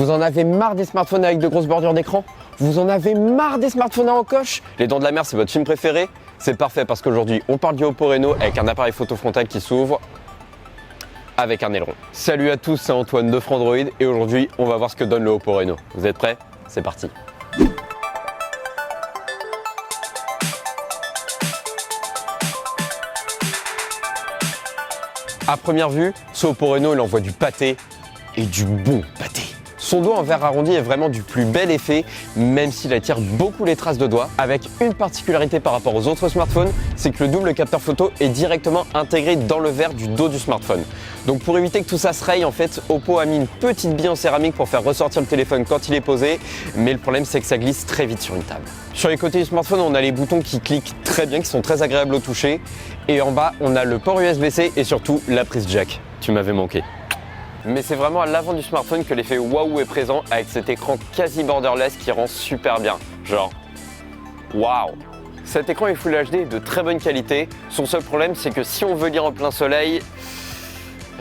Vous en avez marre des smartphones avec de grosses bordures d'écran? Vous en avez marre des smartphones à encoche? Les Dents de la Mer, c'est votre film préféré? C'est parfait parce qu'aujourd'hui, on parle du Oppo Reno avec un appareil photo frontal qui s'ouvre avec un aileron. Salut à tous, c'est Antoine de Frandroid et aujourd'hui, on va voir ce que donne le Oppo Reno. Vous êtes prêts? C'est parti. À première vue, ce Oppo Reno, il envoie du pâté et du bon pâté. Son dos en verre arrondi est vraiment du plus bel effet, même s'il attire beaucoup les traces de doigts, avec une particularité par rapport aux autres smartphones, c'est que le double capteur photo est directement intégré dans le verre du dos du smartphone. Donc pour éviter que tout ça se raye, en fait, Oppo a mis une petite bille en céramique pour faire ressortir le téléphone quand il est posé, mais le problème c'est que ça glisse très vite sur une table. Sur les côtés du smartphone, on a les boutons qui cliquent très bien, qui sont très agréables au toucher, et en bas, on a le port USB-C et surtout la prise jack. Tu m'avais manqué. Mais c'est vraiment à l'avant du smartphone que l'effet waouh est présent avec cet écran quasi borderless qui rend super bien. Genre, waouh! Cet écran est Full HD de très bonne qualité. Son seul problème, c'est que si on veut lire en plein soleil,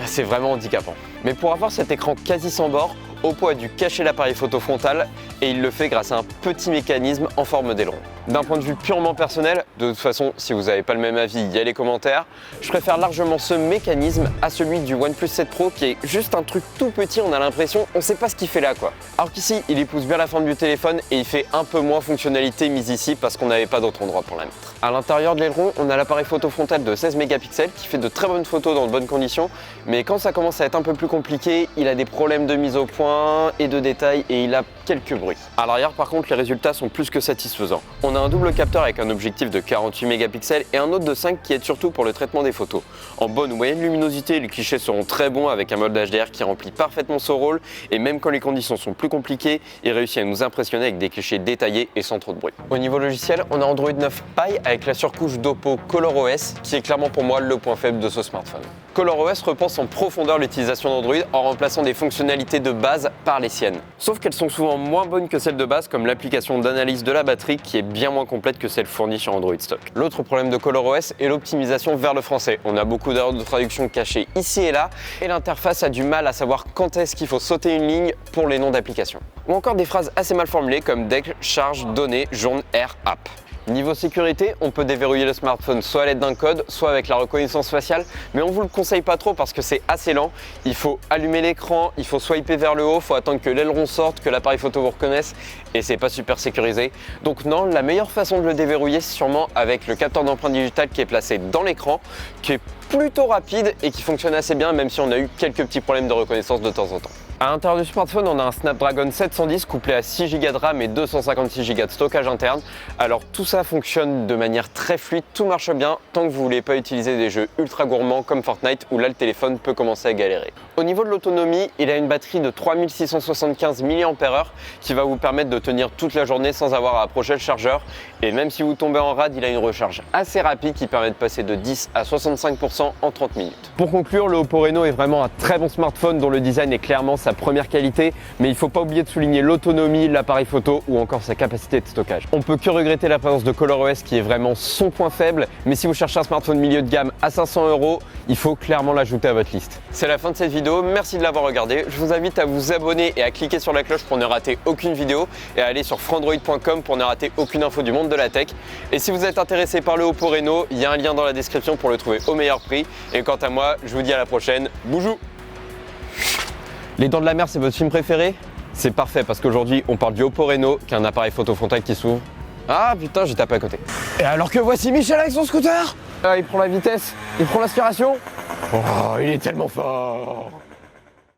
c'est vraiment handicapant. Mais pour avoir cet écran quasi sans bord, Oppo a dû cacher l'appareil photo frontal et il le fait grâce à un petit mécanisme en forme d'aileron. D'un point de vue purement personnel, de toute façon, si vous n'avez pas le même avis, il y a les commentaires, je préfère largement ce mécanisme à celui du OnePlus 7 Pro qui est juste un truc tout petit, on a l'impression, on sait pas ce qu'il fait là quoi. Alors qu'ici, il épouse bien la forme du téléphone et il fait un peu moins fonctionnalité mise ici parce qu'on n'avait pas d'autre endroit pour la mettre. À l'intérieur de l'aileron, on a l'appareil photo frontal de 16 mégapixels qui fait de très bonnes photos dans de bonnes conditions, mais quand ça commence à être un peu plus compliqué, il a des problèmes de mise au point et de détail et il a quelques bruits. À l'arrière par contre, les résultats sont plus que satisfaisants. On a un double capteur avec un objectif de 48 mégapixels et un autre de 5 qui aide surtout pour le traitement des photos. En bonne ou moyenne luminosité, les clichés seront très bons avec un mode HDR qui remplit parfaitement son rôle et même quand les conditions sont plus compliquées, il réussit à nous impressionner avec des clichés détaillés et sans trop de bruit. Au niveau logiciel, on a Android 9 Pie avec la surcouche d'Oppo ColorOS qui est clairement pour moi le point faible de ce smartphone. ColorOS repense en profondeur l'utilisation d'Android en remplaçant des fonctionnalités de base par les siennes. Sauf qu'elles sont souvent moins bonnes que celles de base comme l'application d'analyse de la batterie qui est bien moins complète que celle fournie sur Android stock. L'autre problème de ColorOS est l'optimisation vers le français. On a beaucoup d'erreurs de traduction cachées ici et là et l'interface a du mal à savoir quand est-ce qu'il faut sauter une ligne pour les noms d'applications. Ou encore des phrases assez mal formulées comme deck, charge, données, journée, air, app. Niveau sécurité, on peut déverrouiller le smartphone soit à l'aide d'un code, soit avec la reconnaissance faciale, mais on vous le conseille pas trop parce que c'est assez lent. Il faut allumer l'écran, il faut swiper vers le haut, il faut attendre que l'aileron sorte, que l'appareil photo vous reconnaisse et c'est pas super sécurisé. Donc non, la meilleure façon de le déverrouiller, c'est sûrement avec le capteur d'empreinte digitale qui est placé dans l'écran, qui est plutôt rapide et qui fonctionne assez bien même si on a eu quelques petits problèmes de reconnaissance de temps en temps. À l'intérieur du smartphone, on a un Snapdragon 710 couplé à 6 Go de RAM et 256 Go de stockage interne. Alors tout ça fonctionne de manière très fluide, tout marche bien tant que vous ne voulez pas utiliser des jeux ultra gourmands comme Fortnite où là le téléphone peut commencer à galérer. Au niveau de l'autonomie, il a une batterie de 3675 mAh qui va vous permettre de tenir toute la journée sans avoir à approcher le chargeur. Et même si vous tombez en rade, il a une recharge assez rapide qui permet de passer de 10 à 65% en 30 minutes. Pour conclure, le Oppo Reno est vraiment un très bon smartphone dont le design est clairement sa première qualité, mais il ne faut pas oublier de souligner l'autonomie, l'appareil photo ou encore sa capacité de stockage. On peut que regretter la présence de ColorOS qui est vraiment son point faible, mais si vous cherchez un smartphone milieu de gamme à 500 €, il faut clairement l'ajouter à votre liste. C'est la fin de cette vidéo, merci de l'avoir regardée. Je vous invite à vous abonner et à cliquer sur la cloche pour ne rater aucune vidéo et à aller sur frandroid.com pour ne rater aucune info du monde de la tech. Et si vous êtes intéressé par le Oppo Reno, il y a un lien dans la description pour le trouver au meilleur prix. Et quant à moi, je vous dis à la prochaine. Boujou! Les Dents de la Mer, c'est votre film préféré? C'est parfait parce qu'aujourd'hui, on parle du Oppo Reno, qui est un appareil photo frontal qui s'ouvre. Ah putain, j'ai tapé à côté. Et alors que voici Michel avec son scooter! Ah, il prend la vitesse, il prend l'aspiration. Oh, il est tellement fort!